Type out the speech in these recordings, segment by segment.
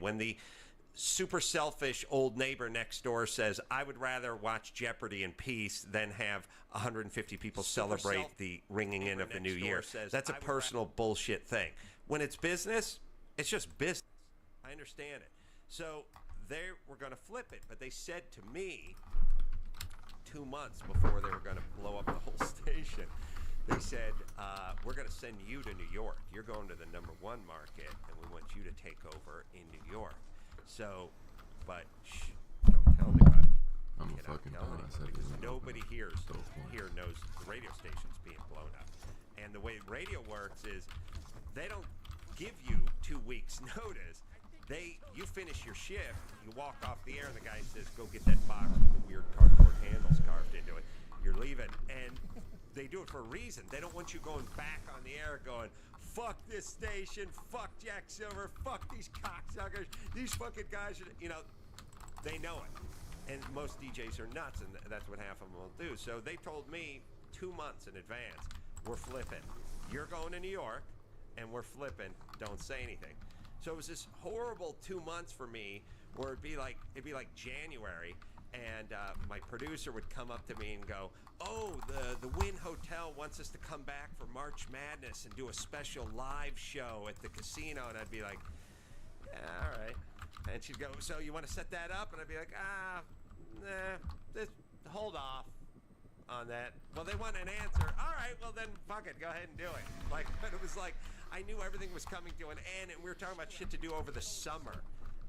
When the super selfish old neighbor next door says, I would rather watch Jeopardy in peace than have 150 people celebrate the ringing in of the new year. That's a personal bullshit thing. When it's business, it's just business. I understand it. So they were going to flip it, but they said to me 2 months before they were going to blow up the whole station, they said, we're going to send you to New York. You're going to the #1 market, and we want you to take over in New York. So, but don't tell anybody. I'm a fucking dumbass. Because nobody here knows the radio station's being blown up. And the way radio works is they don't give you 2 weeks notice. You finish your shift, you walk off the air, and the guy says, go get that box with the weird cardboard handles carved into it. You're leaving. And they do it for a reason. They don't want you going back on the air going, fuck this station, fuck Jack Silver, fuck these cocksuckers, these fucking guys, they know it. And most DJs are nuts, and that's what half of them will do. So they told me 2 months in advance, we're flipping. You're going to New York, and we're flipping. Don't say anything. So it was this horrible 2 months for me where it'd be like January, and my producer would come up to me and go, oh, the Wynn Hotel wants us to come back for March Madness and do a special live show at the casino. And I'd be like, yeah, all right. And she'd go, so you want to set that up? And I'd be like, just hold off on that. Well, they want an answer. All right, well then, fuck it, go ahead and do it. But it was like, I knew everything was coming to an end, and we were talking about shit to do over the summer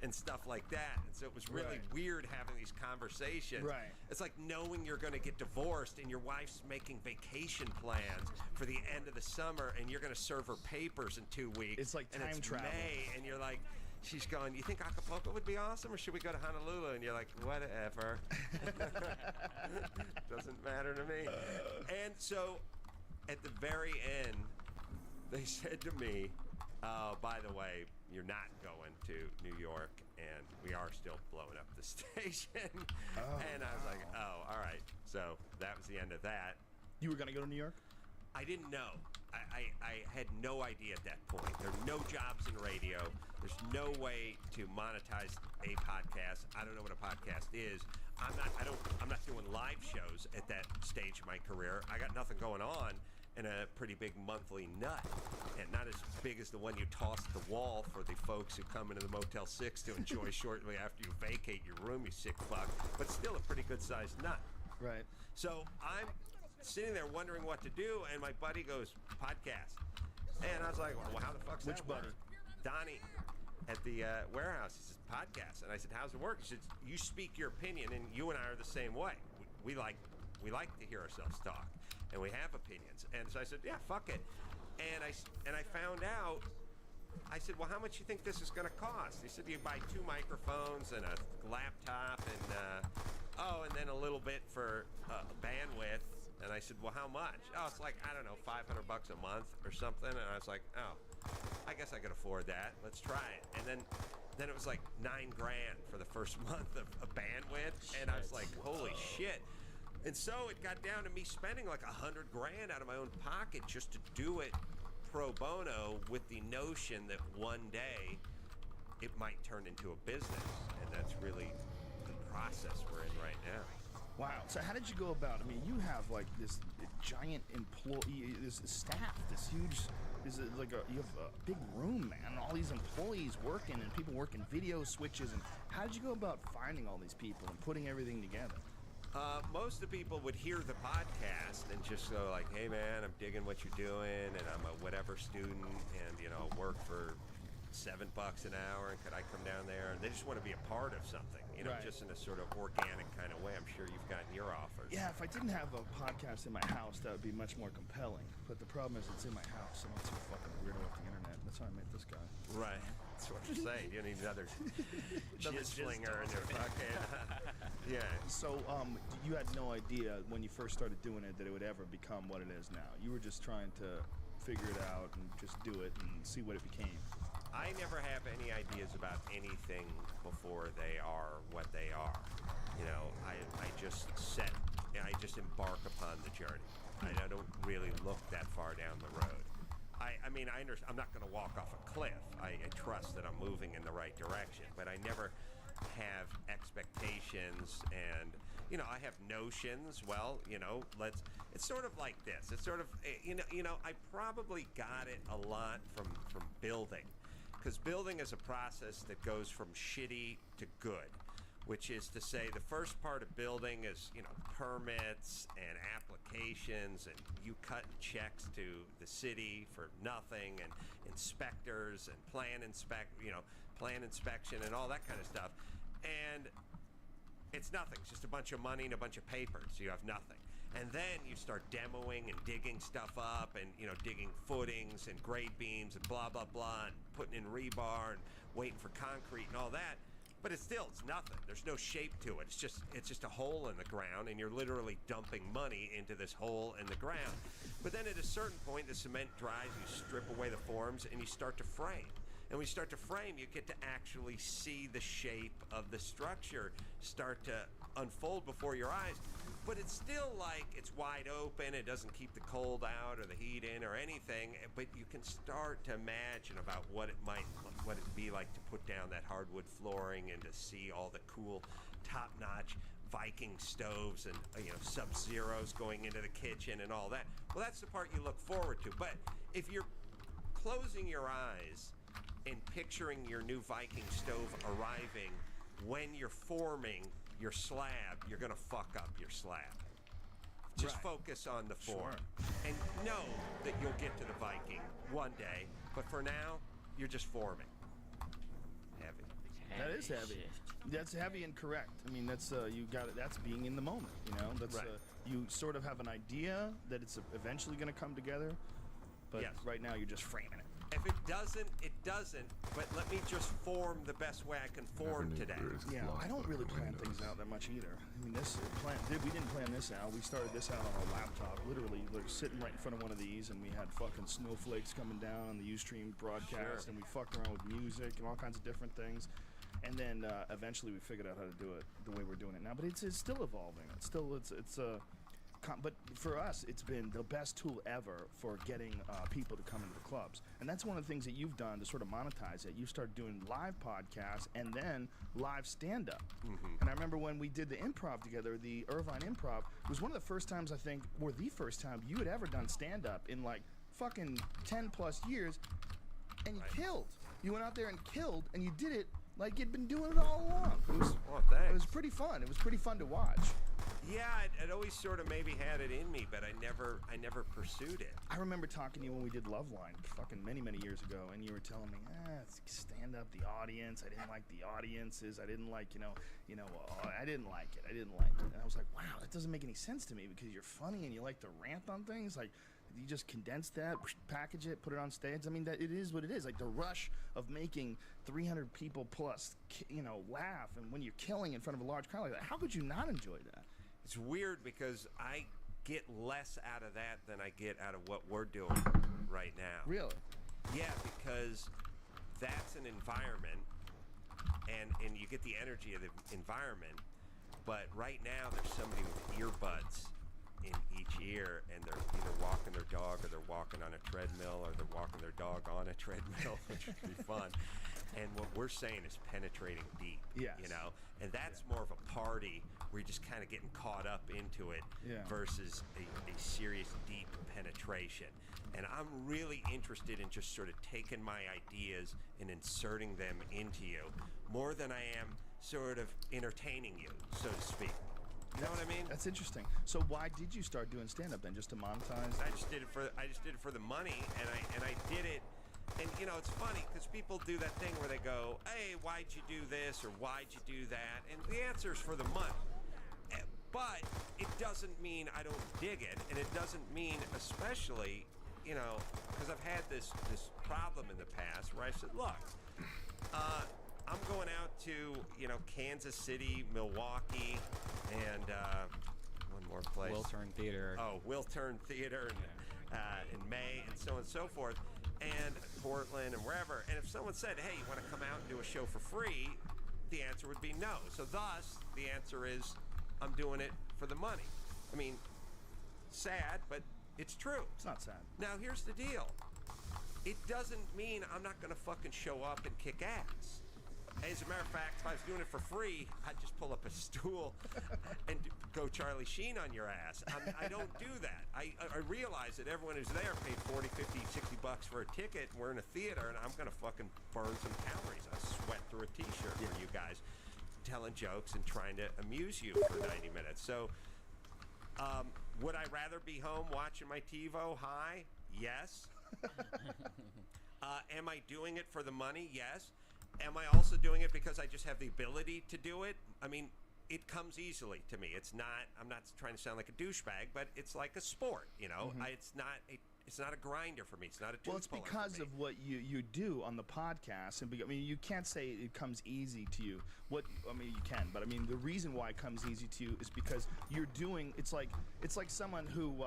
and stuff like that. And so it was really weird having these conversations. Right. It's like knowing you're going to get divorced and your wife's making vacation plans for the end of the summer, and you're going to serve her papers in 2 weeks. It's like time travel. May, and you're like, she's going, you think Acapulco would be awesome, or should we go to Honolulu? And you're like, whatever. Doesn't matter to me. And so at the very end, they said to me, by the way, you're not going to New York, and we are still blowing up the station. And I was like, oh, all right. So that was the end of that. You were going to go to New York? I didn't know. I had no idea at that point. There are no jobs in radio. There's no way to monetize a podcast. I don't know what a podcast is. I'm not doing live shows at that stage of my career. I got nothing going on and a pretty big monthly nut, and not as big as the one you toss at the wall for the folks who come into the Motel 6 to enjoy shortly after you vacate your room, you sick fuck, but still a pretty good sized nut. Right. So I'm sitting there wondering what to do, and my buddy goes, podcast. And I was like, well, how the fuck's that? Which buddy? Donnie at the warehouse. He says, podcast. And I said, how's it work? He said, you speak your opinion, and you and I are the same way. We like to hear ourselves talk, and we have opinions. And so I said, yeah, fuck it. And I found out, I said, well, how much you think this is going to cost? He said, you buy 2 microphones and a laptop and and then a little bit for bandwidth. And I said, well, how much? Oh, it's like, I don't know, $500 a month or something. And I was like, oh, I guess I could afford that. Let's try it. And then it was like $9,000 for the first month of bandwidth. And I was like, holy shit. And so it got down to me spending like $100,000 out of my own pocket just to do it pro bono, with the notion that one day it might turn into a business. And that's really the process we're in right now. Wow. So how did you go about? I mean, you have like this giant employee, this staff, this huge. You have a big room, man. And all these employees working, and people working video switches. And how did you go about finding all these people and putting everything together? Most of the people would hear the podcast and just go like, hey man, I'm digging what you're doing, and I'm a whatever student, and work for $7 an hour, and could I come down there? And they just want to be a part of something, right. Just in a sort of organic kind of way. I'm sure you've gotten your offers. Yeah, if I didn't have a podcast in my house, that would be much more compelling. But the problem is it's in my house, and it's so fucking weirdo with the internet. That's how I met this guy. Right. That's what I'm saying. You need another jizz flinger in your fucking... Yeah. So you had no idea when you first started doing it that it would ever become what it is now. You were just trying to figure it out and just do it and see what it became. I never have any ideas about anything before they are what they are. I just embark upon the journey. I don't really look that far down the road. I mean, I'm not going to walk off a cliff. I trust that I'm moving in the right direction, but I never have expectations, and I have notions. Well, it's sort of like this. It's sort of I probably got it a lot from building, because building is a process that goes from shitty to good, which is to say the first part of building is, permits and applications, and you cutting checks to the city for nothing, and inspectors and plan inspection and all that kind of stuff. And it's nothing. It's just a bunch of money and a bunch of papers. You have nothing. And then you start demoing and digging stuff up, and digging footings and grade beams and blah blah blah, and putting in rebar and waiting for concrete and all that. But it's nothing. There's no shape to it. It's just a hole in the ground, and you're literally dumping money into this hole in the ground. But then at a certain point, the cement dries, you strip away the forms, and you start to frame. And when you start to frame, you get to actually see the shape of the structure start to unfold before your eyes. But it's still like it's wide open. It doesn't keep the cold out or the heat in or anything. But you can start to imagine about what it'd be like to put down that hardwood flooring and to see all the cool, top-notch Viking stoves and Sub-Zeros going into the kitchen and all that. Well, that's the part you look forward to. But if you're closing your eyes and picturing your new Viking stove arriving when you're forming your slab, you're going to fuck up your slab. Just focus on the form. And know that you'll get to the Viking one day, but for now, you're just forming. Heavy. That is heavy. That's heavy and correct. I mean, that's you got it. That's being in the moment. That's you sort of have an idea that it's eventually going to come together, but right now you're just framing it. If it doesn't, it doesn't. But let me just form the best way I can form today. Yeah, I don't really plan things out that much either. I mean, we didn't plan this out. We started this out on our laptop, literally, like sitting right in front of one of these, and we had fucking snowflakes coming down on the Ustream broadcast, and we fucked around with music and all kinds of different things. And then eventually we figured out how to do it the way we're doing it now. But it's still evolving. But for us, it's been the best tool ever for getting people to come into the clubs. And that's one of the things that you've done to sort of monetize it. You started doing live podcasts and then live stand-up. Mm-hmm. And I remember when we did the improv together, the Irvine Improv, it was one of the first times, I think, or the first time you had ever done stand-up in like fucking 10 plus years. And you killed. You went out there and killed, and you did it like you'd been doing it all along. It was pretty fun. It was pretty fun to watch. Yeah, I'd always sort of maybe had it in me, but I never pursued it. I remember talking to you when we did Loveline fucking many years ago, and you were telling me, stand up, the audience. I didn't like the audiences. I didn't like, I didn't like it. And I was like, wow, that doesn't make any sense to me, because you're funny and you like to rant on things. Like, you just condense that, package it, put it on stage. I mean, that it is what it is. Like the rush of making 300 people plus, laugh, and when you're killing in front of a large crowd like that, how could you not enjoy that? It's weird because I get less out of that than I get out of what we're doing right now. Really? Yeah, because that's an environment, and you get the energy of the environment. But right now, there's somebody with earbuds in each ear, and they're either walking their dog, or they're walking on a treadmill, or they're walking their dog on a treadmill, which would be fun. And what we're saying is penetrating deep, and that's more of a party where you're just kind of getting caught up into it versus a serious deep penetration. And I'm really interested in just sort of taking my ideas and inserting them into you more than I am sort of entertaining you, so to speak. You know what I mean? That's interesting. So why did you start doing stand-up then? Just to monetize? I just did it for the money, and I did it. And it's funny because people do that thing where they go, "Hey, why'd you do this?" or "Why'd you do that?" And the answer is for the money. But it doesn't mean I don't dig it, and it doesn't mean, especially, because I've had this problem in the past where I said, "Look, I'm going out to Kansas City, Milwaukee, and one more place. Wiltern Theater. Oh, Wiltern Theater in May, and so on and so forth, and Portland and wherever. And if someone said, "Hey, you want to come out and do a show for free?" the answer would be no. So thus, the answer is, I'm doing it for the money. I mean, sad, but it's true. It's not sad. Now, here's the deal. it doesn't mean I'm not going to fucking show up and kick ass. As a matter of fact, if I was doing it for free, I'd just pull up a stool and go Charlie Sheen on your ass. I don't do that. I realize that everyone who's there paid 40, 50, 60 bucks for a ticket, and we're in a theater, and I'm going to fucking burn some calories. I sweat through a T-shirt for you guys, telling jokes and trying to amuse you for 90 minutes. So, would I rather be home watching my TiVo high? Yes. Am I doing it for the money? Yes. Am I also doing it because I just have the ability to do it? I mean, it comes easily to me. It's not. I'm not trying to sound like a douchebag, but it's like a sport. You know, it's not a grinder for me. It's not a tooth Well, it's because of what you do on the podcast, and I mean, you can't say it comes easy to you. You can, but I mean, the reason why it comes easy to you is because you're doing. It's like someone who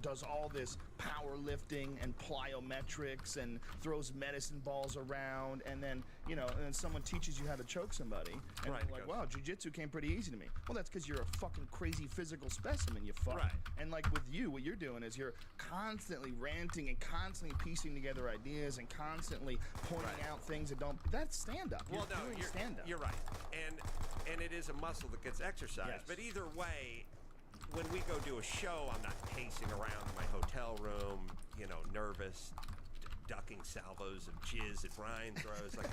does all this powerlifting and plyometrics and throws medicine balls around, and then and then someone teaches you how to choke somebody, and you're like, wow, jiu-jitsu came pretty easy to me. Well, that's because you're a fucking crazy physical specimen, you fuck. Right. And like with you, what you're doing is you're constantly ranting and constantly piecing together ideas and constantly pointing out things that don't. That's stand up. Well, You're stand up. You're right, and it is a muscle that gets exercised. Yes. But either way, when we go do a show, I'm not pacing around my hotel room, nervous, ducking salvos of jizz that Ryan throws. Like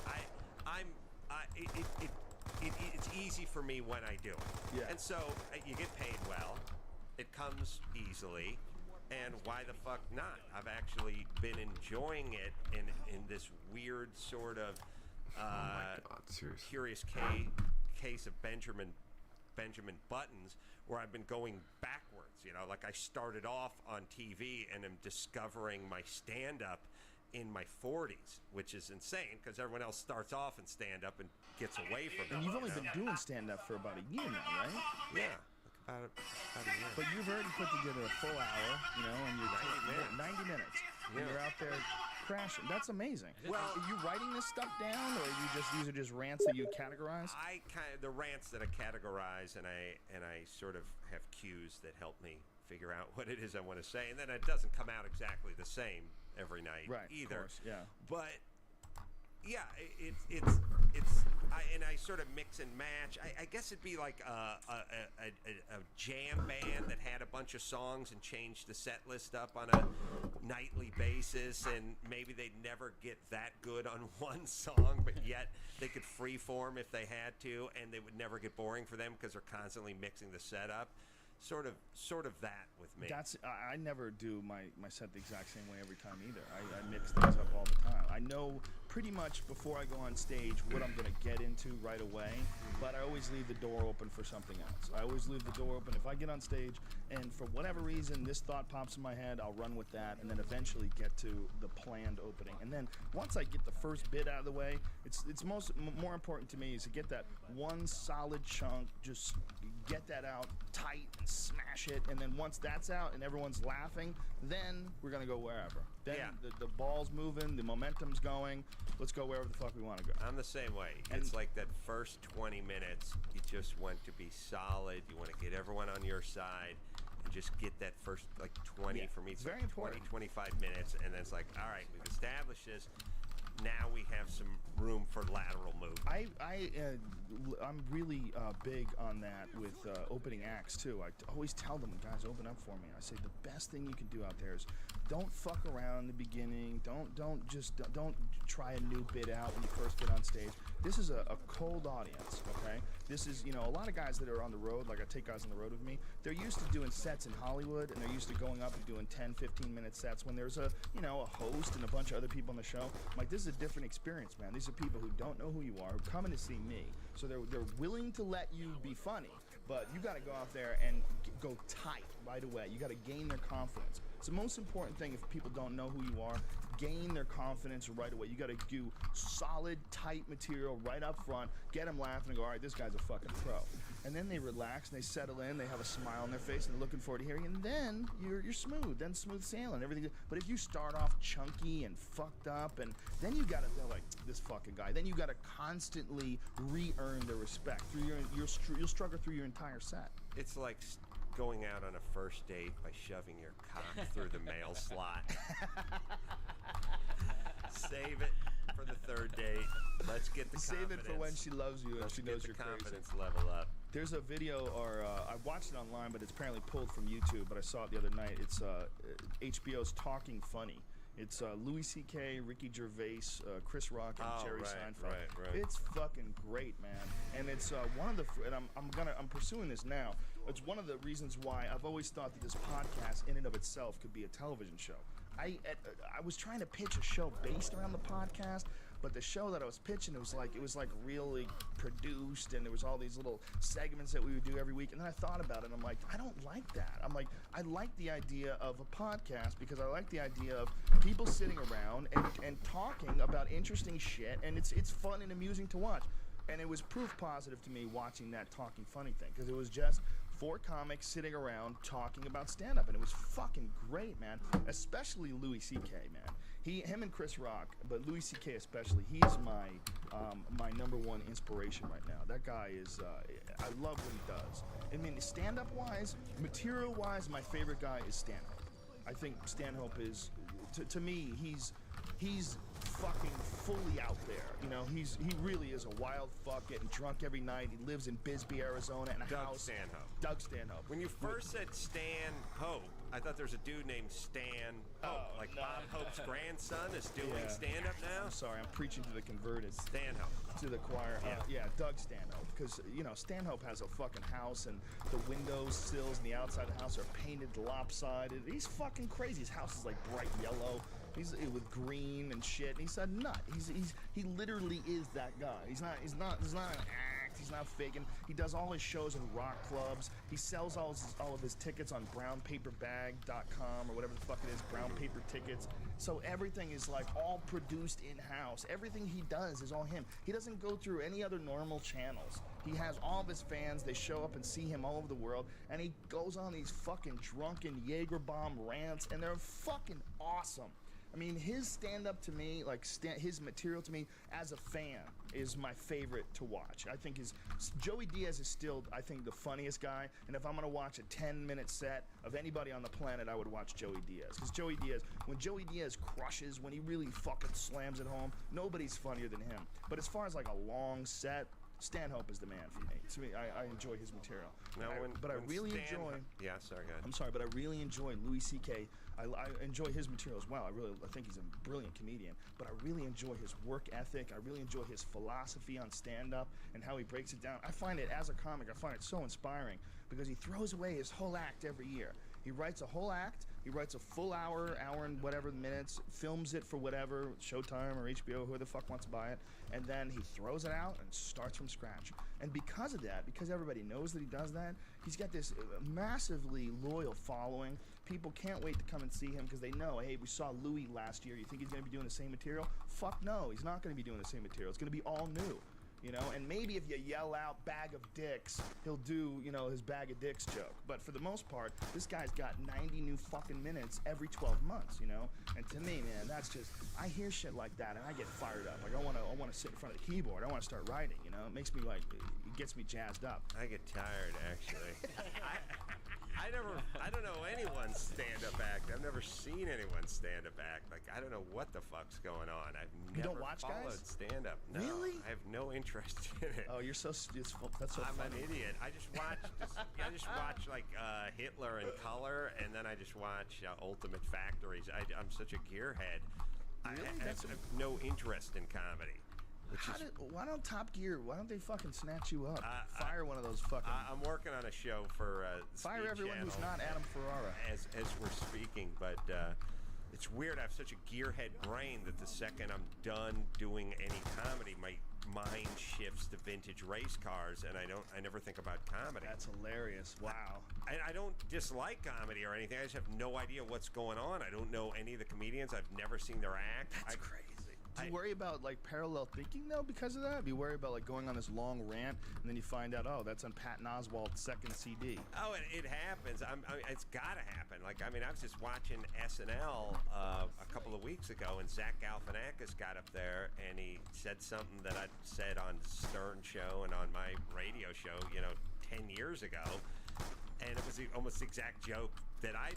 it's easy for me when I do it. Yeah. And so you get paid well. It comes easily. And why the fuck not? I've actually been enjoying it in this weird sort of Oh my God, seriously. curious case of Benjamin Buttons, where I've been going backwards. Like I started off on TV and am discovering my stand-up in my 40s, which is insane because everyone else starts off in stand-up and gets away from it. And you've only been doing stand up for about a year now, right? Yeah. About a year. But you've already put together a full hour, and you're 90 minutes. And you're out there crashing. That's amazing. Well, are you writing this stuff down, or these are just rants that you categorize? The rants that I categorize, and I sort of have cues that help me figure out what it is I want to say, and then it doesn't come out exactly the same every night either. Of course, yeah. But yeah, I sort of mix and match. I guess it'd be like a jam band that had a bunch of songs and changed the set list up on a nightly basis, and maybe they'd never get that good on one song, but yet they could freeform if they had to, and they would never get boring for them because they're constantly mixing the set up. Sort of that with me. I never do my set the exact same way every time either. I mix things up all the time. I know pretty much before I go on stage what I'm going to get into right away, but I always leave the door open for something else. I always leave the door open. If I get on stage and for whatever reason this thought pops in my head, I'll run with that and then eventually get to the planned opening. And then once I get the first bit out of the way, it's more important to me is to get that one solid chunk, just get that out tight and smash it, and then once that's out and everyone's laughing, then we're gonna go wherever. Then the ball's moving, the momentum's going. Let's go wherever the fuck we want to go. I'm the same way. It's like that first 20 minutes, you just want to be solid. You want to get everyone on your side and just get that first 20 for me. It's very 20, important. 25 minutes, and then it's like, all right, we've established this. Now we have some room for lateral movement. I'm really big on that with opening acts too. I always tell them, guys, open up for me. I say the best thing you can do out there is don't fuck around in the beginning. Don't try a new bit out when you first get on stage. This is a cold audience, okay? This is, a lot of guys that are on the road, like I take guys on the road with me, they're used to doing sets in Hollywood, and they're used to going up and doing 10, 15-minute sets when there's a host and a bunch of other people on the show. I'm like, this is a different experience, man. These are people who don't know who you are, who are coming to see me. So they're willing to let you be funny, but you got to go out there and go tight right away. You got to gain their confidence. It's the most important thing if people don't know who you are. Gain their confidence right away. You got to do solid, tight material right up front. Get them laughing and go, all right, this guy's a fucking pro. And then they relax and they settle in. They have a smile on their face and they're looking forward to hearing. And then you're smooth. Then smooth sailing. Everything. But if you start off chunky and fucked up, and then you got to feel like this fucking guy. Then you got to constantly re-earn their respect. You'll struggle through your entire set. It's like going out on a first date by shoving your cock through the mail slot. Save it for the third date. Let's get the Save confidence. it for when she loves you and Let's she get knows the you're confidence crazy. level up. There's a video, or I watched it online, but it's apparently pulled from YouTube. But I saw it the other night. It's HBO's Talking Funny. It's Louis C.K., Ricky Gervais, Chris Rock, and Jerry Seinfeld. Right. It's fucking great, man. And it's one of the, and I'm pursuing this now. It's one of the reasons why I've always thought that this podcast, in and of itself, could be a television show. I was trying to pitch a show based around the podcast, but the show that I was pitching, it was like really produced, and there was all these little segments that we would do every week. And then I thought about it, and I'm like, I don't like that. I'm like, I like the idea of a podcast because I like the idea of people sitting around and talking about interesting shit, and it's fun and amusing to watch. And it was proof positive to me watching that Talking Funny thing, because it was just 4 comics sitting around talking about stand-up, and it was fucking great, man. Especially Louis C.K., man. Him and Chris Rock, but Louis C.K. especially, he's my number one inspiration right now. That guy is, I love what he does. I mean, stand-up wise, material wise, my favorite guy is Stanhope. I think Stanhope is, to me, he's fucking fully out there. You know, he really is a wild fuck, getting drunk every night. He lives in Bisbee, Arizona, in a house. Doug Stanhope. When you first said Stan Hope, I thought there was a dude named Stan Hope. Oh, no. Bob Hope's grandson is doing Yeah. stand-up now? I'm sorry, I'm preaching to the converted. Stanhope. To the choir. Yeah. Doug Stanhope. Because, you know, Stanhope has a fucking house, and the windows, sills, and the outside of the house are painted lopsided. He's fucking crazy. His house is like bright yellow. He's with green and shit. And he's a nut. He literally is that guy. He's not an act. He's not faking. He does all his shows in rock clubs. He sells all of his tickets on brownpaperbag.com or whatever the fuck it is, brown paper tickets. So everything is like all produced in-house. Everything he does is all him. He doesn't go through any other normal channels. He has all of his fans. They show up and see him all over the world, and he goes on these fucking drunken Jaeger bomb rants, and they're fucking awesome. I mean, his stand-up to me, like his material to me as a fan, is my favorite to watch. I think Joey Diaz is still, I think, the funniest guy. And if I'm gonna watch a 10-minute set of anybody on the planet, I would watch Joey Diaz. Because when Joey Diaz crushes, when he really fucking slams it home, nobody's funnier than him. But as far as like a long set, Stanhope is the man for me. To me, I enjoy his material. Now, I really enjoy. Yeah, sorry, go ahead. I'm sorry, but I really enjoy Louis C.K. I enjoy his material as well. I think he's a brilliant comedian, but I really enjoy his work ethic. I really enjoy his philosophy on stand-up and how he breaks it down. I find it, as a comic, I find it so inspiring because he throws away his whole act every year. He writes a whole act. He writes a full hour and whatever minutes, films it for whatever, Showtime or HBO, who the fuck wants to buy it, and then he throws it out and starts from scratch. And because of that, because everybody knows that he does that, he's got this massively loyal following. People can't wait to come and see him because they know, hey, we saw Louis last year. You think he's going to be doing the same material? Fuck no, he's not going to be doing the same material. It's going to be all new. You know, and maybe if you yell out bag of dicks, he'll do, you know, his bag of dicks joke. But for the most part, this guy's got 90 new fucking minutes every 12 months, you know? And to me, man, that's just, I hear shit like that and I get fired up. Like, I want to sit in front of the keyboard. I want to start writing, you know? It makes me like, it gets me jazzed up. I get tired, actually. I don't know anyone's stand-up act. I've never seen anyone stand-up act. Like, I don't know what the fuck's going on. I've You never don't watch followed guys? stand-up. No, Really? I have no interest in it. Oh, you're so, that's so I'm funny. an idiot. I just watch like Hitler in color, and then I just watch Ultimate Factories. I'm such a gearhead. Really? I have no interest in comedy. Why don't they fucking snatch you up? Fire one of those fucking... I'm working on a show for Fire Speed everyone who's Channel not Adam Ferrara. as we're speaking, but it's weird. I have such a gearhead brain that the second I'm done doing any comedy, my mind shifts to vintage race cars, and I never think about comedy. That's hilarious. Wow. I don't dislike comedy or anything. I just have no idea what's going on. I don't know any of the comedians. I've never seen their act. That's crazy. Do you worry about like parallel thinking though because of that? Do you worry about like going on this long rant and then you find out, oh, that's on Patton Oswalt's second CD? Oh, it happens. I mean, it's got to happen. Like, I mean, I was just watching SNL a couple of weeks ago, and Zach Galifianakis got up there and he said something that I'd said on Stern Show and on my radio show, 10 years ago. And it was almost the exact joke that I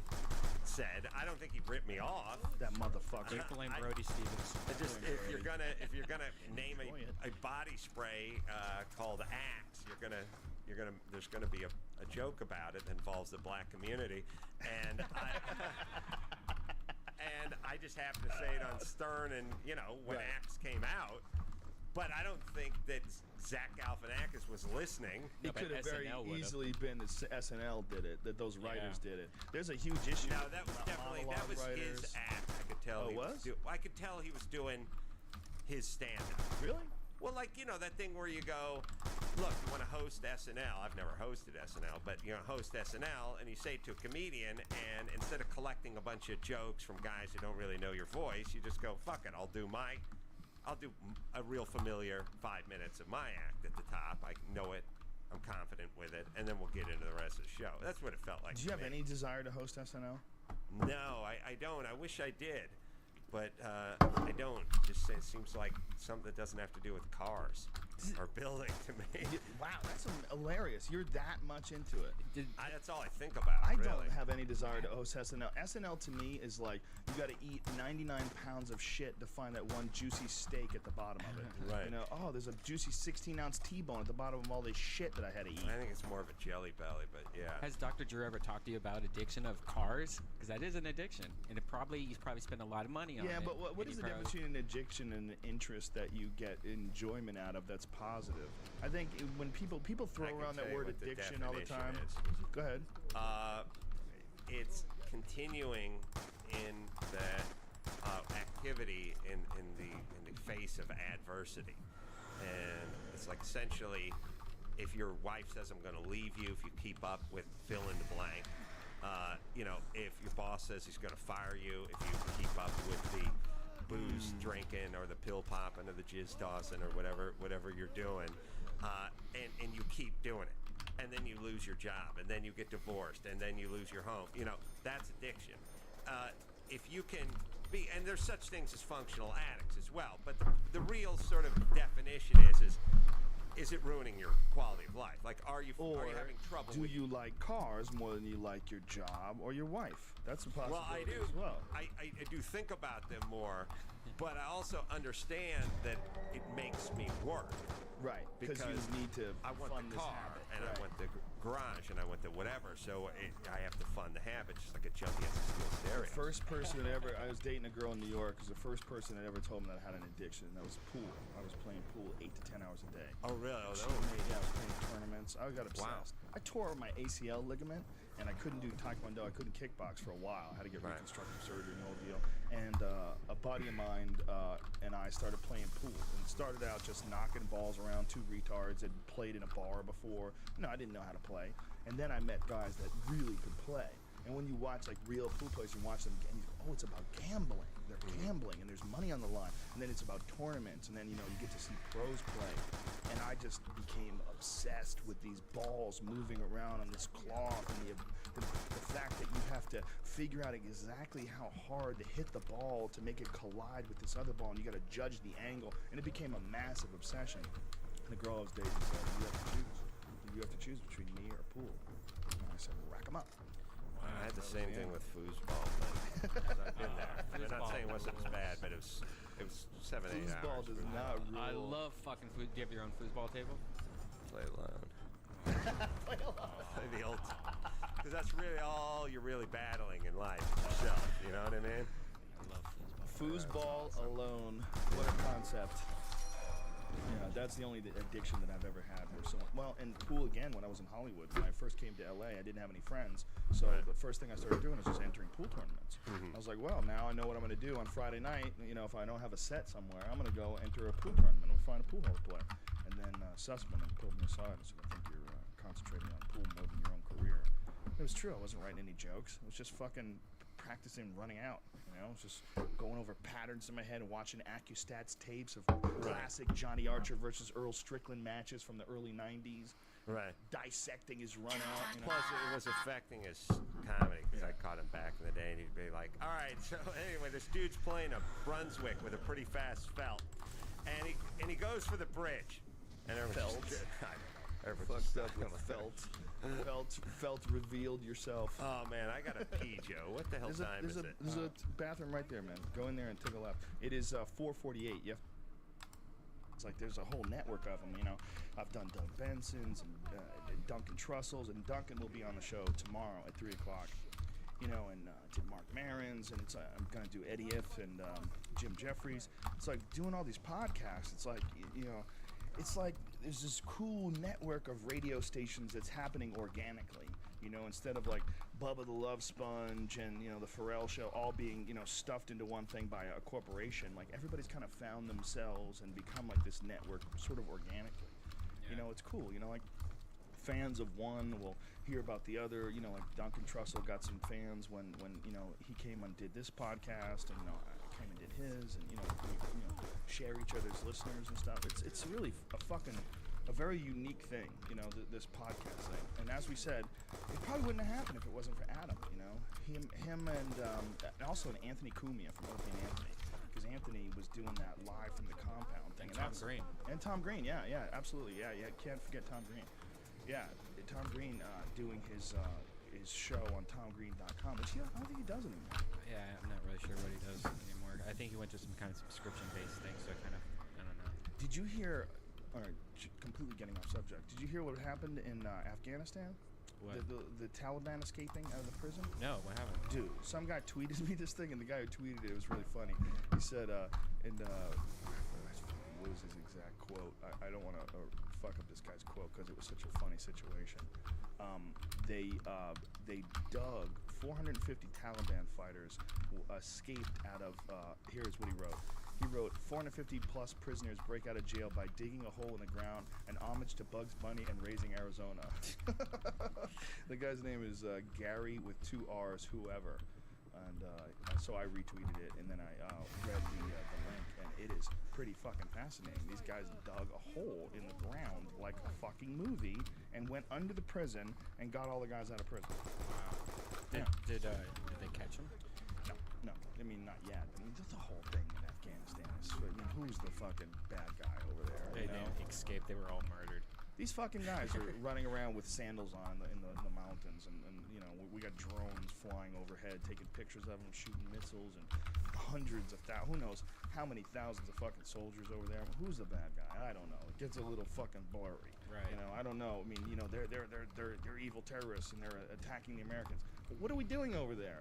said. I don't think he ripped me off. That motherfucker. Don't blame Brody Stevens. Just if you're gonna name a body spray called Axe, there's gonna be a joke about it that involves the black community, and I just happened to say it on Stern, and when Axe came out. But I don't think that Zach Galifianakis was listening. It could have very easily been that SNL did it, that those writers did it. There's a huge issue. No, that was definitely writers. his act. I could tell. I could tell he was doing his stand-up. Really? Well, that thing where you go, look, you want to host SNL. I've never hosted SNL, but host SNL, and you say to a comedian, and instead of collecting a bunch of jokes from guys who don't really know your voice, you just go, fuck it, I'll do a real familiar 5 minutes of my act at the top. I know it. I'm confident with it, and then we'll get into the rest of the show. That's what it felt like. Do you have any desire to host SNL? No, I don't. I wish I did, but I don't. It seems like something that doesn't have to do with cars or building to me. Wow, that's hilarious. You're that much into it. That's all I think about. I don't have any desire to host SNL. SNL to me is like you got to eat 99 pounds of shit to find that one juicy steak at the bottom of it. Right. There's a juicy 16-ounce T-bone at the bottom of all this shit that I had to eat. I think it's more of a jelly belly, but yeah. Has Dr. Drew ever talked to you about addiction of cars? Because that is an addiction, and you probably spend a lot of money on it. Yeah, but what is the difference between an addiction and an interest that you get enjoyment out of that's positive? I think when people throw around that word addiction all the time. Go ahead. It's continuing in that activity in the face of adversity, and it's like essentially, if your wife says I'm going to leave you if you keep up with fill in the blank. If your boss says he's going to fire you if you keep up with the booze drinking or the pill popping or the jizz tossing or whatever you're doing, and you keep doing it, and then you lose your job, and then you get divorced, and then you lose your home. That's addiction. If you can be, and there's such things as functional addicts as well, but the real sort of definition is it ruining your quality of life? Like, are you having trouble? Do you like cars more than you like your job or your wife? That's a possibility. Well, I do. As well. I do think about them more, but I also understand that it makes me work. Right. Because you need to. I want fund the car, this habit. and I want the garage, and I want the whatever. So I have to fund the habit, just like a junkie has to steal stereo. The first person that ever, I was dating a girl in New York, was the first person that ever told me that I had an addiction. That was pool. I was playing pool 8 to 10 hours a day. Oh, really? I was playing tournaments. I got obsessed. Wow. I tore my ACL ligament, and I couldn't do taekwondo. I couldn't kickbox for a while. I had to get reconstructive surgery and the whole deal. And a buddy of mine and I started playing pool. And it started out just knocking balls around, two retards that played in a bar before. No, I didn't know how to play. And then I met guys that really could play. And when you watch like real pool players, you watch them and you go, oh, it's about gambling. They're gambling, and there's money on the line. And then it's about tournaments, and then you get to see pros play. And I just became obsessed with these balls moving around on this cloth, and the fact that you have to figure out exactly how hard to hit the ball to make it collide with this other ball, and you got to judge the angle. And it became a massive obsession. And the girl I was dating said, you have to choose between me or pool. And I said, well, rack them up. I had the same thing with foosball. I've been there. I'm not saying it wasn't as bad, but it was 7, 8 hours. Foosball does not rule. I love fucking food. Do you have your own foosball table? Play alone. Play the old. Because that's really all you're really battling in life. Yourself. You know what I mean? I love Foosball alone. What a concept. Yeah, that's the only addiction that I've ever had. And pool again, when I was in Hollywood, when I first came to LA, I didn't have any friends. So the first thing I started doing was just entering pool tournaments. I was like, well, now I know what I'm going to do on Friday night. If I don't have a set somewhere, I'm going to go enter a pool tournament. I'm going to find a pool hall to play. And then Sussman pulled me aside and said, I think you're concentrating on pool more than your own career. It was true. I wasn't writing any jokes. It was just fucking practicing running out. It was just going over patterns in my head and watching Accustats tapes of classic Johnny Archer versus Earl Strickland matches from the early 90s. Right. Dissecting his run out. Plus, it was affecting his comedy because I caught him back in the day, and he'd be like, all right, so anyway, this dude's playing a Brunswick with a pretty fast felt, and he goes for the bridge. And Felt? Fucked up with felt revealed yourself. Oh man, I gotta pee, Joe. What the hell time is it? There's a bathroom right there, man. Go in there and take a left. It is 4:48. It's like there's a whole network of them, you know. I've done Doug Benson's and Duncan Trussell's, and Duncan will be on the show tomorrow at 3 o'clock. You know, and did Mark Maron's, and it's I'm gonna do Eddie If and Jim Jeffries. It's like doing all these podcasts. It's like you know, it's like there's this cool network of radio stations that's happening organically. You know, instead of like Bubba the Love Sponge and you know the Pharrell Show all being you know stuffed into one thing by a corporation. Like everybody's kind of found themselves and become like this network, sort of organically. Yeah. You know, it's cool. You know, like fans of one will hear about the other. You know, like Duncan Trussell got some fans when you know he came and did this podcast, and you know I came and did his, and you know we share each other's listeners and stuff. It's really a very unique thing, you know, this podcast thing. And as we said, it probably wouldn't have happened if it wasn't for Adam, you know. Him and also an Anthony Cumia from Opie and Anthony, because Anthony was doing that live from the compound thing. And Tom Green. And Tom Green, yeah, absolutely, yeah. Can't forget Tom Green. Yeah, Tom Green doing his show on TomGreen.com, which I don't think he does anymore. Yeah, I'm not really sure what he does anymore. I think he went to some kind of subscription-based thing, so I don't know. Did you hear? All right, completely getting off subject. Did you hear what happened in Afghanistan? What? The Taliban escaping out of the prison? No, what happened? Dude, some guy tweeted me this thing, and the guy who tweeted it was really funny. He said, what was his exact quote? I don't want to fuck up this guy's quote because it was such a funny situation. They dug 450 Taliban fighters who escaped out of. Here's what he wrote. He wrote, 450 plus prisoners break out of jail by digging a hole in the ground, an homage to Bugs Bunny and Raising Arizona. The guy's name is Gary with 2 R's, whoever. And so I retweeted it, and then I read the link, and it is pretty fucking fascinating. These guys dug a hole in the ground like a fucking movie and went under the prison and got all the guys out of prison. Wow. Did they catch him? No. I mean, not yet. I mean, the whole thing in Afghanistan is, I mean, who's the fucking bad guy over there? They didn't escape. They were all murdered. These fucking guys are running around with sandals on in the mountains, and you know, we got drones flying overhead, taking pictures of them, shooting missiles, and hundreds of who knows how many thousands of fucking soldiers over there. Who's the bad guy? I don't know. It gets a little fucking blurry. Right. You know, I don't know. I mean, you know, they're evil terrorists and they're attacking the Americans. But what are we doing over there?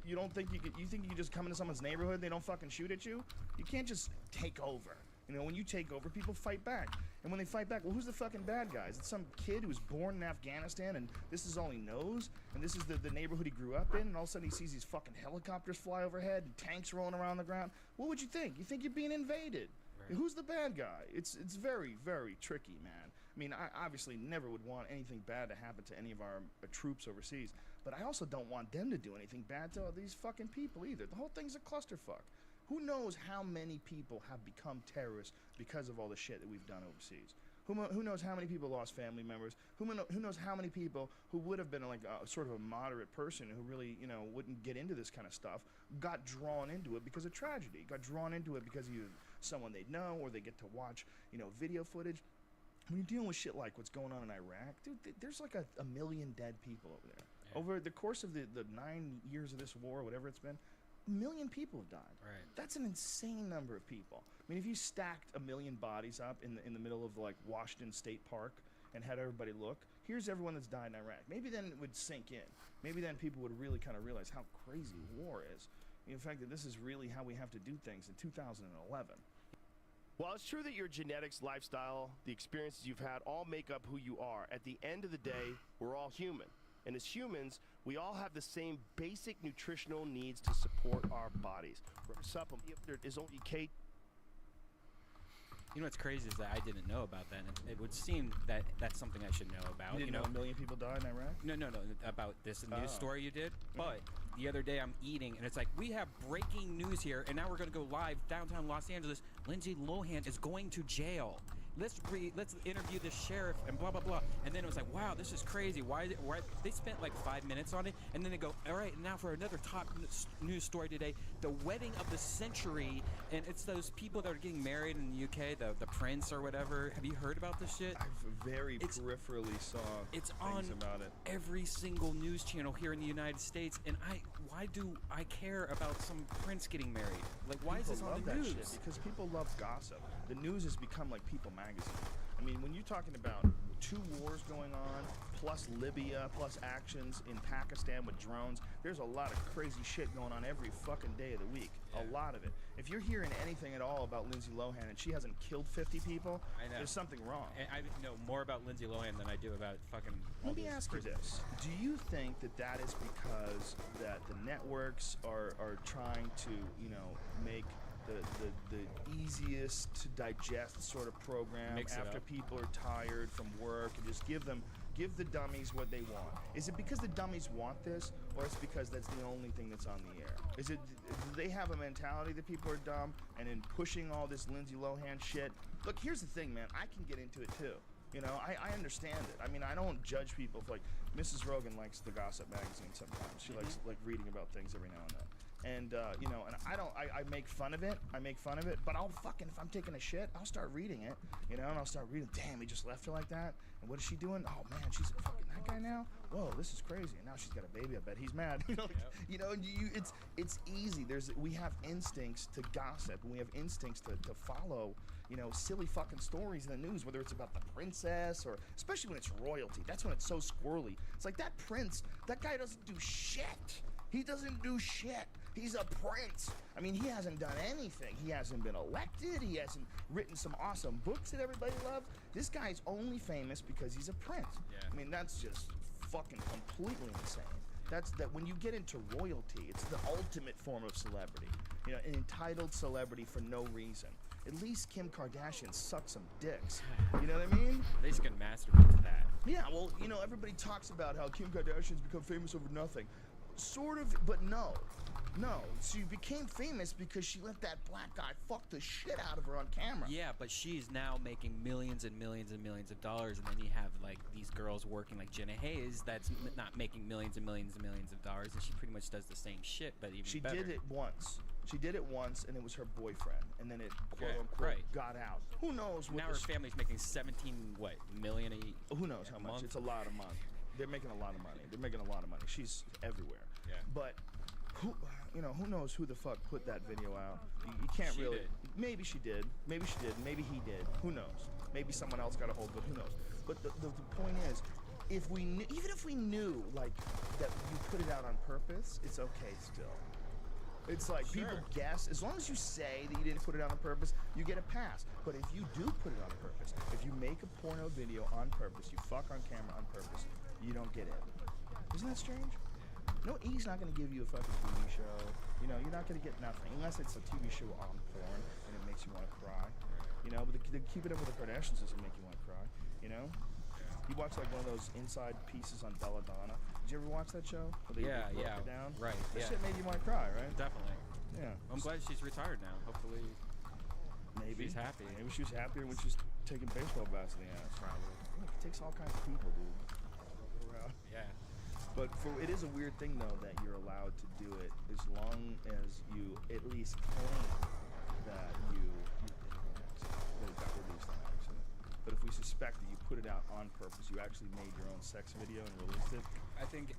You don't think you think you can just come into someone's neighborhood and they don't fucking shoot at you? You can't just take over. You know, when you take over, people fight back. And when they fight back, well, who's the fucking bad guys? It's some kid who was born in Afghanistan and this is all he knows? And this is the neighborhood he grew up in? And all of a sudden he sees these fucking helicopters fly overhead and tanks rolling around the ground? What would you think? You think you're being invaded. Right. Who's the bad guy? It's very, very tricky, man. I mean, I obviously never would want anything bad to happen to any of our troops overseas, but I also don't want them to do anything bad to these fucking people either. The whole thing's a clusterfuck. Who knows how many people have become terrorists because of all the shit that we've done overseas? Who knows how many people lost family members? Who knows how many people who would have been like a sort of a moderate person who really, you know, wouldn't get into this kind of stuff, got drawn into it because of tragedy, got drawn into it because of someone they know or they get to watch, you know, video footage. When you're dealing with shit like what's going on in Iraq, dude, there's like a million dead people over there. Yeah. Over the course of the 9 years of this war, whatever it's been, 1 million people have died. Right. That's an insane number of people. I mean, if you stacked 1 million bodies up in the middle of like Washington State Park and had everybody look, here's everyone that's died in Iraq. Maybe then it would sink in. Maybe then people would really kind of realize how crazy war is. In fact, that this is really how we have to do things in 2011. While it's true that your genetics, lifestyle, the experiences you've had all make up who you are, at the end of the day, we're all human. And as humans, we all have the same basic nutritional needs to support our bodies. Supplement is only K. You know what's crazy is that I didn't know about that, and it would seem that that's something I should know about. You didn't know 1 million people died in Iraq? No, about this news story you did. But the other day I'm eating, and it's like, we have breaking news here, and now we're going to go live downtown Los Angeles. Lindsay Lohan is going to jail. let's interview this sheriff and blah blah blah. And then it was like, wow, this is crazy. Why they spent like 5 minutes on it, and then they go, all right, now for another top news story today, the wedding of the century, and it's those people that are getting married in the UK, the prince or whatever. Have you heard about this shit? I very peripherally saw It's things on about it. every single news channel here in the United States, and why do I care about some prince getting married? Like, why People is this on love the that news? shit because people love gossip. The news has become like People magazine. I mean, when you're talking about 2 wars going on, plus Libya, plus actions in Pakistan with drones, there's a lot of crazy shit going on every fucking day of the week. Yeah. A lot of it. If you're hearing anything at all about Lindsay Lohan and she hasn't killed 50 people, I know. there's something wrong. And I know more about Lindsay Lohan than I do about fucking. Let me ask you this. Do you think that is because that the networks are trying to, make the easiest to digest sort of program Mix it after up. people are tired from work and just give the dummies what they want? Is it because the dummies want this, or it's because that's the only thing that's on the air? Do they have a mentality that people are dumb, and in pushing all this Lindsay Lohan shit? Look, here's the thing, man. I can get into it too. I understand it. I mean, I don't judge people. Like Mrs. Rogan likes the Gossip magazine sometimes. She likes like reading about things every now and then. And and I make fun of it. But I'll fucking, if I'm taking a shit, I'll start reading it, and I'll start reading. Damn, he just left her like that. And what is she doing? Oh man, she's fucking that guy now. Whoa, this is crazy. And now she's got a baby. I bet he's mad. It's easy. We have instincts to gossip, and we have instincts to follow, silly fucking stories in the news, whether it's about the princess or especially when it's royalty. That's when it's so squirrely. It's like that prince. That guy doesn't do shit. He doesn't do shit. He's a prince. I mean, he hasn't done anything. He hasn't been elected. He hasn't written some awesome books that everybody loves. This guy's only famous because he's a prince. Yeah. I mean, that's just fucking completely insane. That's that when you get into royalty, it's the ultimate form of celebrity. An entitled celebrity for no reason. At least Kim Kardashian sucked some dicks. You know what I mean? They just can masturbate to that. Yeah, well, everybody talks about how Kim Kardashian's become famous over nothing. Sort of, but no. No, she became famous because she let that black guy fuck the shit out of her on camera. Yeah, but she's now making millions and millions and millions of dollars, and then you have like these girls working like Jenna Hayes that's not making millions and millions and millions of dollars, and she pretty much does the same shit, but even better. She did it once. And it was her boyfriend, and then it quote unquote right. got out. Who knows what now her family's making 17 million a who knows how much? month? It's a lot of money. They're making a lot of money. She's everywhere. Yeah. But who knows who the fuck put that video out? You can't She really. did. Maybe she did. Maybe she did. Maybe he did. Who knows? Maybe someone else got a hold of it. Who knows? But the point is, even if we knew like that you put it out on purpose, it's okay still. It's like people guess. As long as you say that you didn't put it out on purpose, you get a pass. But if you do put it on purpose, if you make a porno video on purpose, you fuck on camera on purpose, you don't get in. Isn't that strange? No, he's not going to give you a fucking TV show. You're not going to get nothing unless it's a TV show on porn and it makes you want to cry. But the Keeping Up with the Kardashians doesn't make you want to cry. You watch like one of those inside pieces on Belladonna. Did you ever watch that show? Where they broke it down? Right. That shit made you want to cry, right? Definitely. Yeah. I'm glad she's retired now. Hopefully, Maybe she's happy. Maybe she was happier when she was taking baseball bats in the ass. Probably. Look, it takes all kinds of people, dude. Around. Yeah. But it is a weird thing though that you're allowed to do it as long as you at least claim that it got released on accident. But if we suspect that you put it out on purpose, you actually made your own sex video and released it. I think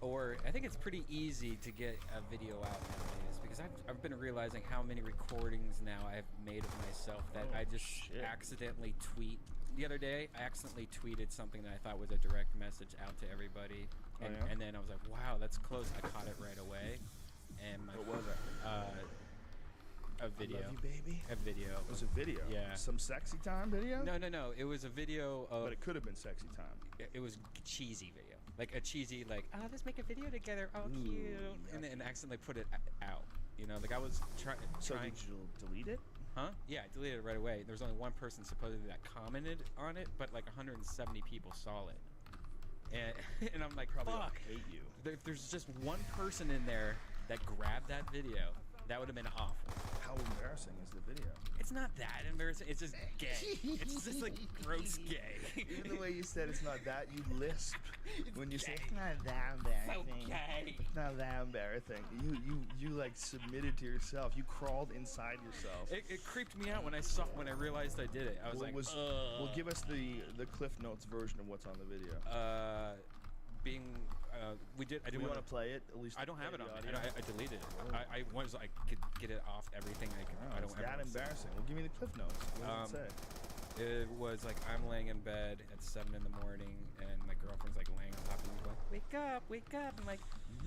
it's pretty easy to get a video out nowadays because I've been realizing how many recordings now I've made of myself that I just accidentally tweet. The other day, I accidentally tweeted something that I thought was a direct message out to everybody, and then I was like, "Wow, that's close." I caught it right away, and What was it? a video. I love you, baby. A video. It was a video. Yeah. Some sexy time video. No. It was a video of. But it could have been sexy time. It was cheesy video, like a cheesy let's make a video together. Oh, Ooh, cute, and then accidentally put it out. Like I was trying. So did you delete it? Huh? Yeah, I deleted it right away. There was only one person supposedly that commented on it, but like 170 people saw it. And I'm like, Probably fuck. hate you. There's just one person in there that grabbed that video That would have been awful. How embarrassing is the video? It's not that embarrassing. It's just gay. It's just like gross gay. Even the way you said it's not that, you lisp when you say gay. it's not that embarrassing. So gay. It's not that embarrassing. You like submitted to yourself. You crawled inside yourself. It creeped me out when I realized I did it. I was like, well, give us the Cliff Notes version of what's on the video. I do want to play it at least. I don't have it the on. audio. I deleted it. I could get it off everything. I don't It's ever that wanna see it. embarrassing. Well, give me the Cliff Notes. What does it say? It was like I'm laying in bed at 7 in the morning, and my girlfriend's like laying on top of me, going, "Wake up, wake up!" I'm like,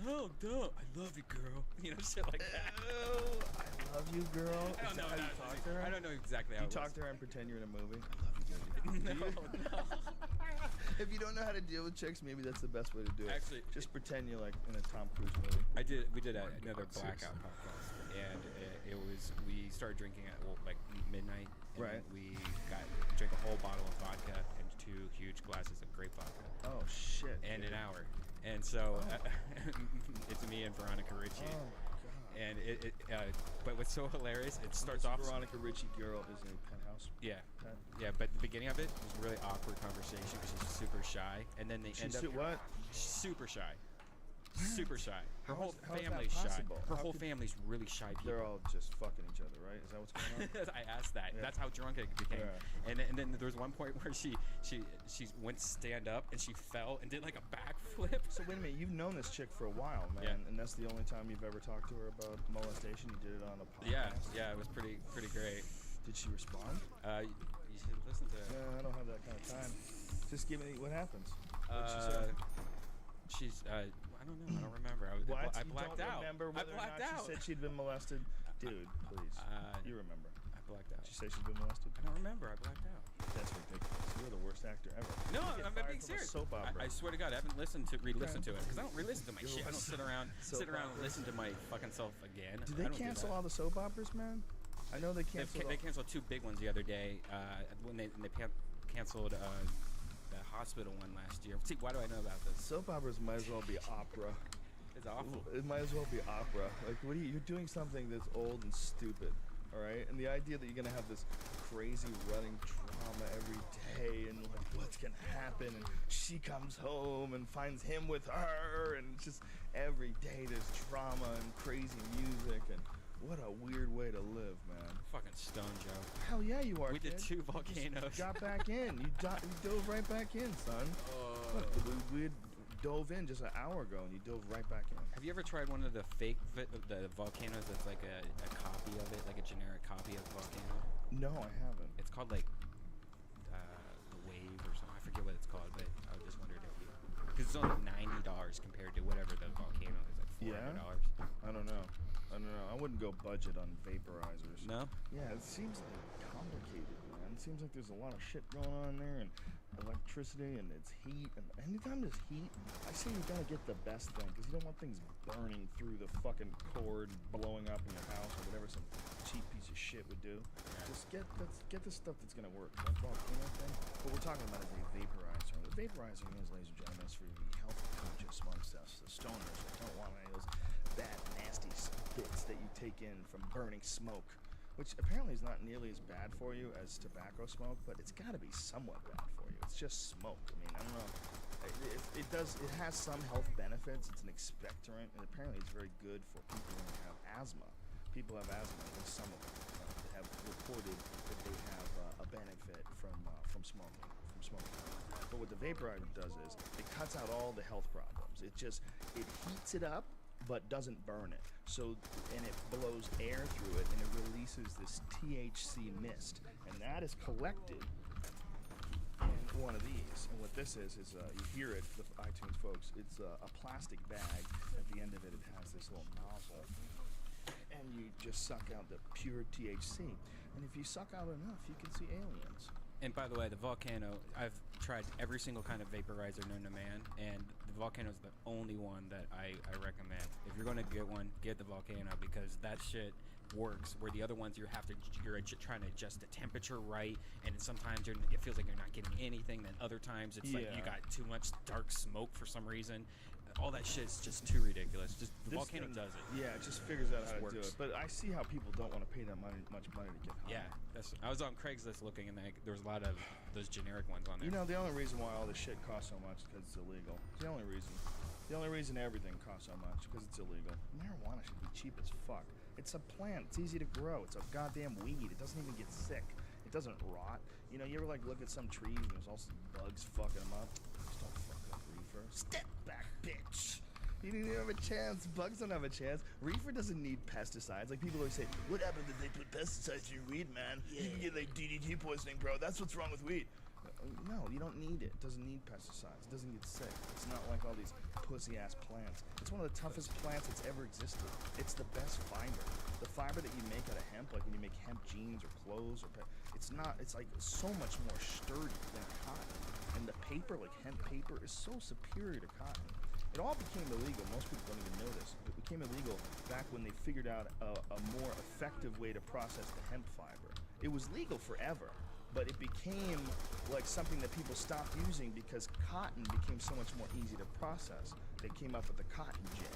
"No, don't. I love you, girl." You know, shit like that. Oh, I love you, girl. I don't know. How you talk to her? I don't know exactly how You it talk was. to her and pretend you're in a movie. I love you, baby. No. If you don't know how to deal with chicks, maybe that's the best way to do it. Actually, just pretend you're like in a Tom Cruise movie. We did another blackout podcast, and it was we started drinking at like midnight. And Right. We drank a whole bottle of vodka and 2 huge glasses of grape vodka. Oh shit. And an hour. And so it's me and Veronica Ritchie. Oh god. And but what's so hilarious, it starts This off. Veronica Ritchie girl is a penthouse. Yeah. Pet. Yeah, but the beginning of it was a really awkward conversation because she's super shy, and then they end up What? super shy, super shy. Her How whole is that family's shy. possible? Her How whole could- family's really shy people. They're all just fucking each other, right? Is that what's going on? I asked that. Yeah. That's how drunk it became. Yeah. And then there was one point where she went stand up and she fell and did like a backflip. So wait a minute, you've known this chick for a while, man, Yeah. and that's the only time you've ever talked to her about molestation. You did it on a podcast. Yeah, it was pretty great. Did she respond? You should listen to it. No, I don't have that kind of time. Just give me what happens. What'd she say? She's I don't know. I don't remember. I What? I You blacked don't out. remember I whether blacked or not out. she said she'd been molested? Dude, please. You remember. I blacked out. Did she say she's been molested? I don't remember. I blacked out. That's ridiculous. You're the worst actor ever. No, You get I'm fired being from a serious. soap opera. I swear to God, I haven't re-listened to it because I don't re-listen to my You're shit. I don't sit around and listen to my fucking self again. Did I they don't do cancel that. all the soap operas, man? I know they canceled. They canceled 2 big ones the other day. When they canceled the hospital one last year. See, why do I know about this? Soap operas might as well be opera. It's awful. It might as well be opera. Like, what are you're doing something that's old and stupid, all right? And the idea that you're gonna have this crazy running drama every day, and like, what's gonna happen? And she comes home and finds him with her, and it's just every day there's drama and crazy music, and what a weird way to live, man. Fucking Stone Joe. Hell yeah, you are. We did kid. 2 You volcanoes. just got back in. You dove right back in, son. Look, we dove in just an hour ago, and you dove right back in. Have you ever tried one of the fake the volcanoes that's like a copy of it, like a generic copy of the volcano? No, I haven't. It's called like the Wave or something. I forget what it's called, but I just wondered if you, because it's only $90 compared to whatever the volcano is, like $400. Yeah? I don't know. I wouldn't go budget on vaporizers. No? Yeah, it seems like complicated, man. It seems like there's a lot of shit going on there, and electricity, and it's heat, and anytime there's heat, I say you gotta get the best thing, because you don't want things burning through the fucking cord, blowing up in your house, or whatever some cheap piece of shit would do. Just get the stuff that's gonna work. That volcano thing. What we're talking about is a vaporizer. The vaporizer is, ladies and gentlemen, is for the health conscious amongst us, the stoners that don't want any of those bad, nasty spits that you take in from burning smoke, which apparently is not nearly as bad for you as tobacco smoke, but it's got to be somewhat bad for you. It's just smoke. I mean, I don't know. It has some health benefits. It's an expectorant, and apparently it's very good for people who have asthma. People have asthma, and some of them have reported that they have a benefit from smoking. But what the vaporizer does is it cuts out all the health problems. It heats it up, but doesn't burn it. So, and it blows air through it, and it releases this THC mist, and that is collected in one of these. And what this is you hear it, the iTunes folks. It's a plastic bag. At the end of it, it has this little nozzle, and you just suck out the pure THC. And if you suck out enough, you can see aliens. And by the way, the Volcano, I've tried every single kind of vaporizer known to man, and the Volcano is the only one that I recommend. If you're going to get one, get the Volcano, because that shit works, where the other ones you're trying to adjust the temperature right, and sometimes it feels like you're not getting anything, then other times it's like you got too much dark smoke for some reason. all that shit is just too ridiculous. Just the This volcano thing- does it. Yeah, it just figures out how to do works. it. But I see how people don't want to pay that much money to get high. Yeah, I was on Craigslist looking, and there was a lot of those generic ones on there. You know, the only reason why all this shit costs so much is because it's illegal. It's the only reason. The only reason everything costs so much because it's illegal. Marijuana should be cheap as fuck. It's a plant. It's easy to grow. It's a goddamn weed. It doesn't even get sick. It doesn't rot. You know, you ever like look at some trees and there's all some bugs fucking them up? Just don't fuck up reefer. Step back, bitch. You didn't even have a chance. Bugs don't have a chance. Reefer doesn't need pesticides. Like people always say, what happened if they put pesticides in your weed, man? You can get like DDT poisoning, bro. That's what's wrong with weed. No, you don't need it. It doesn't need pesticides. It doesn't get sick. It's not like all these pussy-ass plants. It's one of the toughest plants that's ever existed. It's the best fiber. The fiber that you make out of hemp, like when you make hemp jeans or clothes, it's like so much more sturdy than cotton. And the paper, like hemp paper, is so superior to cotton. It all became illegal. Most people don't even know this. It became illegal back when they figured out a more effective way to process the hemp fiber. It was legal forever, but it became like something that people stopped using because cotton became so much more easy to process. They came up with the cotton gin.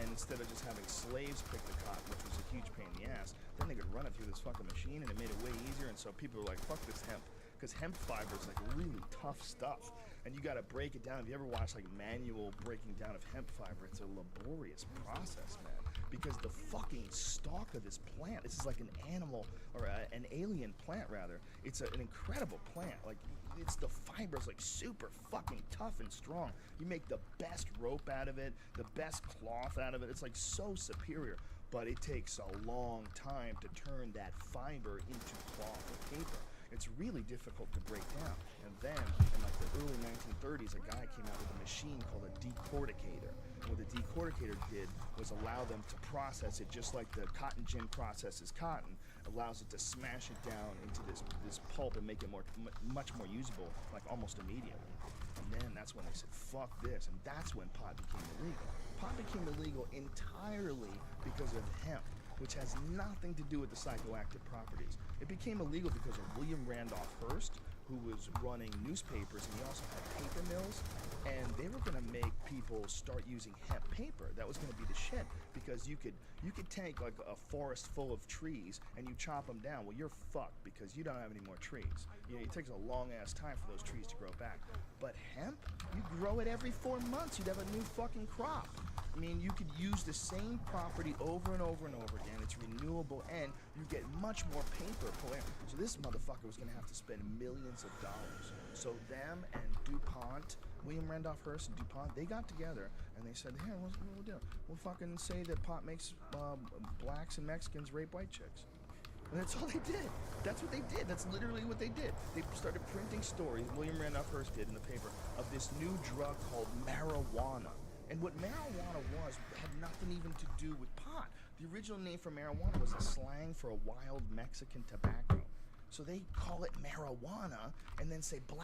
And instead of just having slaves pick the cotton, which was a huge pain in the ass, then they could run it through this fucking machine and it made it way easier. And so people were like, fuck this hemp. Because hemp fiber is like really tough stuff. And you gotta break it down. If you ever watch like manual breaking down of hemp fiber, it's a laborious process, man. Because the fucking stalk of this plant, this is like an animal, or an alien plant rather. It's an incredible plant. Like, it's the fibers like super fucking tough and strong. You make the best rope out of it, the best cloth out of it. It's like so superior. But it takes a long time to turn that fiber into cloth or paper. It's really difficult to break down. And then, in like the early 1930s, a guy came out with a machine called a decorticator. What the decorticator did was allow them to process it just like the cotton gin processes cotton, allows it to smash it down into this pulp and make it much more usable, like almost immediately. And then that's when they said, fuck this, and that's when pot became illegal. Pot became illegal entirely because of hemp, which has nothing to do with the psychoactive properties. It became illegal because of William Randolph Hearst, who was running newspapers, and he also had paper mills, and they were gonna make people start using hemp paper. That was gonna be the shit, because you could take like a forest full of trees and you chop them down. Well, you're fucked because you don't have any more trees. You know, it takes a long ass time for those trees to grow back. But hemp, you grow it every 4 months. You'd have a new fucking crop. I mean, you could use the same property over and over and over again. It's renewable, and you get much more paper per year. So this motherfucker was gonna have to spend millions of dollars. So them and DuPont, William Randolph Hearst and DuPont, they got together and they said, hey, what we'll do? We'll fucking say that pot makes blacks and Mexicans rape white chicks. And that's all they did. That's what they did. That's literally what they did. They started printing stories, William Randolph Hearst did in the paper, of this new drug called marijuana. And what marijuana was had nothing even to do with pot. The original name for marijuana was a slang for a wild Mexican tobacco. So they call it marijuana and then say black